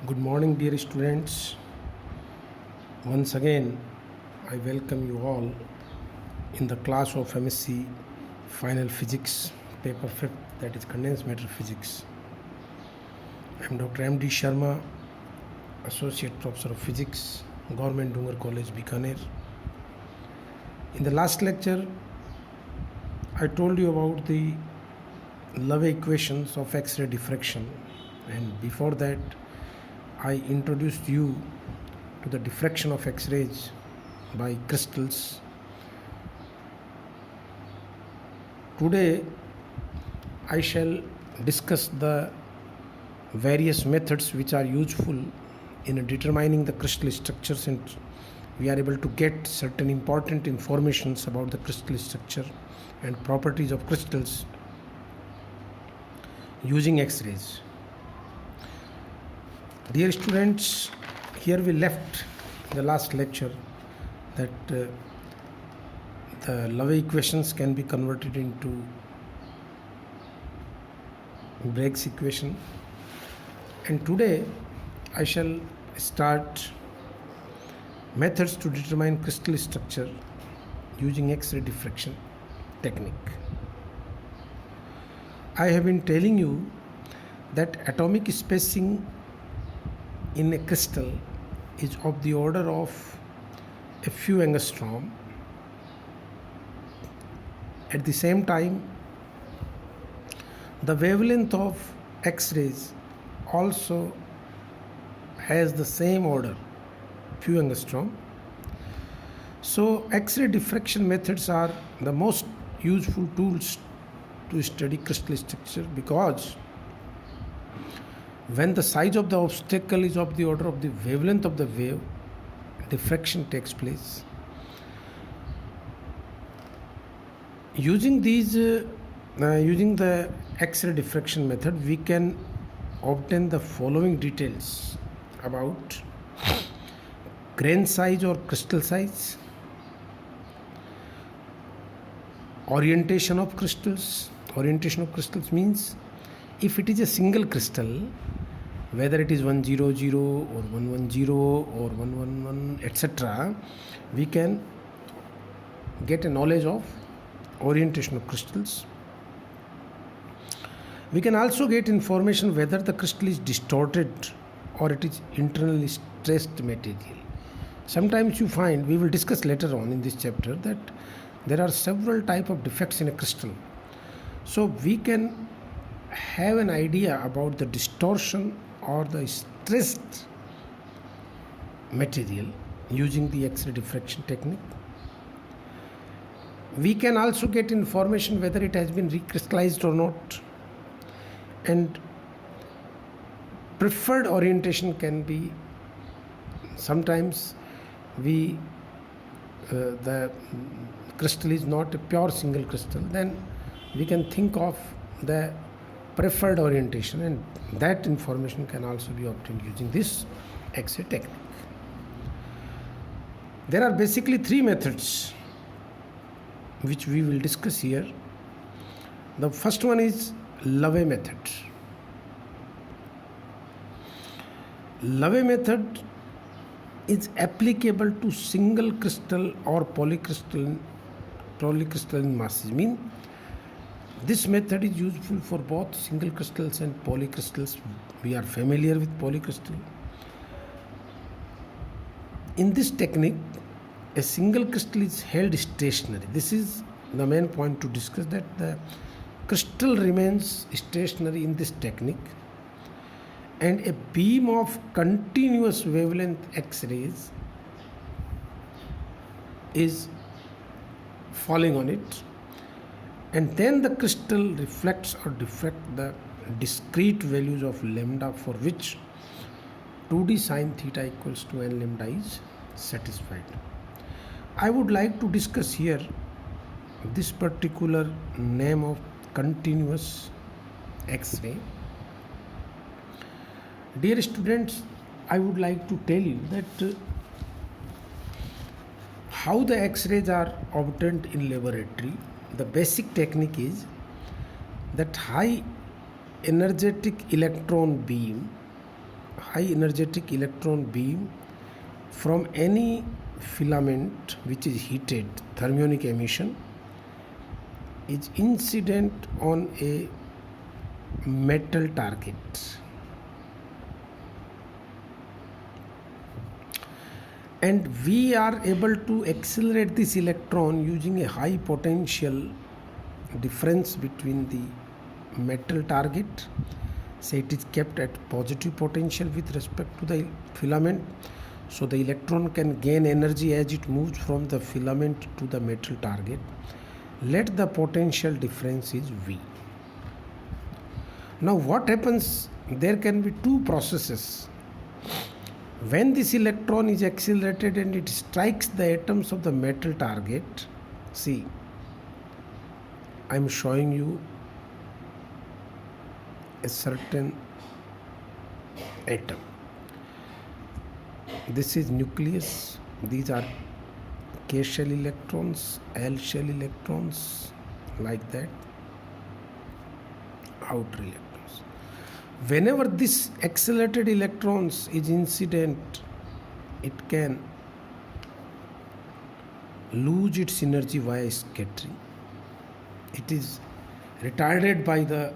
Good morning, dear students. Once again, I welcome you all in the class of MSc Final Physics, paper 5th, that is Condensed Matter Physics. I am Dr. M.D. Sharma, Associate Professor of Physics, Government Dungar College, Bikaner. In the last lecture, I told you about the Love equations of X-ray diffraction, and before that, I introduced you to the diffraction of X-rays by crystals. Today I shall discuss the various methods which are useful in determining the crystal structures, and we are able to get certain important informations about the crystal structure and properties of crystals using X-rays. Dear students, here we left the last lecture that the Love equations can be converted into Bragg's equation, and today I shall start methods to determine crystal structure using X-ray diffraction technique. I have been telling you that atomic spacing in a crystal is of the order of a few angstrom. At the same time, the wavelength of X-rays also has the same order, few angstrom. So X-ray diffraction methods are the most useful tools to study crystal structure, because when the size of the obstacle is of the order of the wavelength of the wave, diffraction takes place. Using the X-ray diffraction method, we can obtain the following details about grain size or crystal size, orientation of crystals. Orientation of crystals means if it is a single crystal, whether it is 100 or 110 or 111, etc., we can get a knowledge of orientation of crystals. We can also get information whether the crystal is distorted or it is internally stressed material. Sometimes you find, we will discuss later on in this chapter, that there are several types of defects in a crystal. So we can have an idea about the distortion or the stressed material using the X-ray diffraction technique. We can also get information whether it has been recrystallized or not, and preferred orientation can be, sometimes the crystal is not a pure single crystal, then we can think of the preferred orientation, and that information can also be obtained using this X-ray technique. There are basically three methods which we will discuss here. The first one is Love method. Love method is applicable to single crystal or polycrystalline masses. This method is useful for both single crystals and polycrystals. We are familiar with polycrystal. In this technique, a single crystal is held stationary. This is the main point to discuss, that the crystal remains stationary in this technique, and a beam of continuous wavelength X-rays is falling on it, and then the crystal reflects or diffracts the discrete values of lambda, for which 2d sine theta equals to n lambda is satisfied. I would like to discuss here this particular name of continuous X-ray. Dear students, I would like to tell you that how the X-rays are obtained in laboratory. The basic technique is that high energetic electron beam high energetic electron beam from any filament which is heated, thermionic emission, is incident on a metal target. And we are able to accelerate this electron using a high potential difference between the metal target. Say it is kept at positive potential with respect to the filament, so the electron can gain energy as it moves from the filament to the metal target. Let the potential difference is V. Now what happens, there can be two processes. When this electron is accelerated and it strikes the atoms of the metal target, see, I am showing you a certain atom. This is nucleus. These are K shell electrons, L shell electrons, like that, outer electrons. Whenever this accelerated electrons is incident, it can lose its energy via scattering. It is retarded by the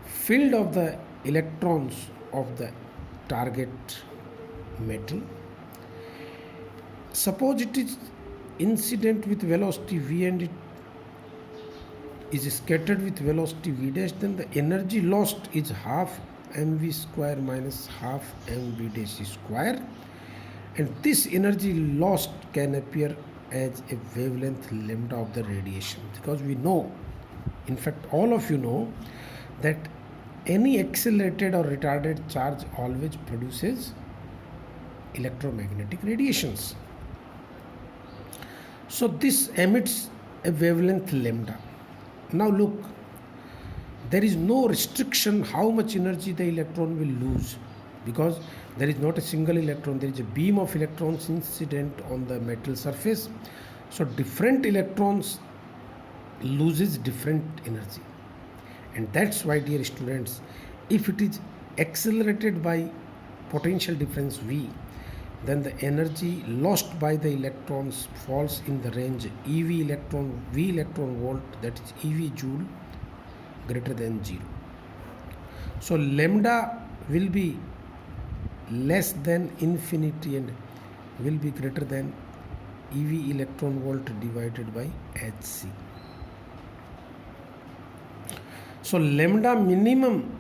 field of the electrons of the target metal. Suppose it is incident with velocity v and it is scattered with velocity v dash, then the energy lost is half mv square minus half mv dash square, and this energy lost can appear as a wavelength lambda of the radiation, because we know, in fact all of you know, that any accelerated or retarded charge always produces electromagnetic radiations. So this emits a wavelength lambda. Now look, there is no restriction how much energy the electron will lose, because there is not a single electron, there is a beam of electrons incident on the metal surface. So different electrons loses different energy. And that's why, dear students, if it is accelerated by potential difference V, then the energy lost by the electrons falls in the range EV electron, V electron volt, that is EV joule, greater than 0. So lambda will be less than infinity and will be greater than EV electron volt divided by Hc. So lambda minimum,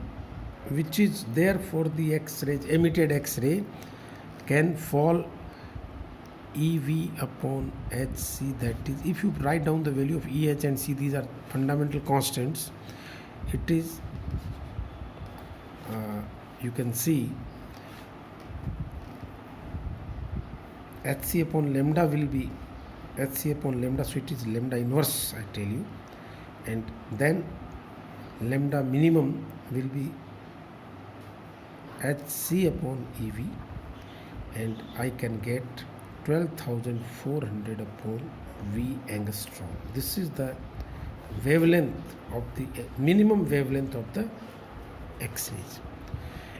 which is there for the X-rays, emitted X-ray, can fall EV upon Hc. That is, if you write down the value of EH and C, these are fundamental constants, it is, you can see Hc upon lambda will be Hc upon lambda, so it is lambda inverse, I tell you, and then lambda minimum will be Hc upon EV, and I can get 12,400 upon V angstrom. This is the wavelength of the minimum wavelength of the X-rays.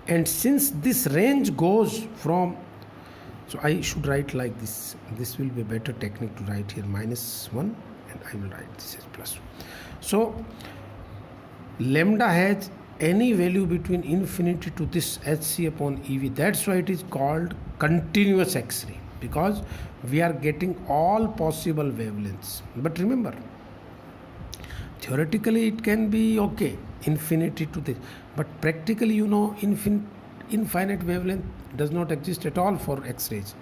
And since this range goes from, so I should write like this. This will be a better technique to write here, -1, and I will write this as +1. So lambda has any value between infinity to this Hc upon EV. That's why it is called continuous X-ray, because we are getting all possible wavelengths. But remember, theoretically it can be okay, infinity to this, but practically, you know, infinite wavelength does not exist at all for X-rays.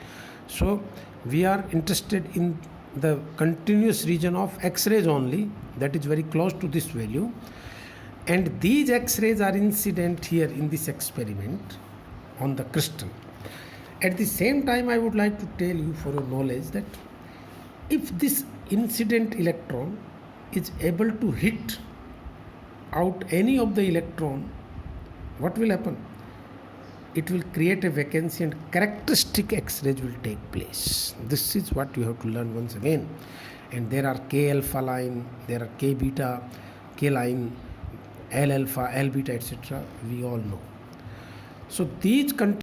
So we are interested in the continuous region of X-rays only, that is very close to this value. And these X-rays are incident here in this experiment on the crystal. At the same time, I would like to tell you for your knowledge that if this incident electron is able to hit out any of the electron, what will happen? It will create a vacancy and characteristic X-rays will take place. This is what you have to learn once again. And there are K alpha line, there are K beta, K line, L alpha, L beta, etc. We all know. So these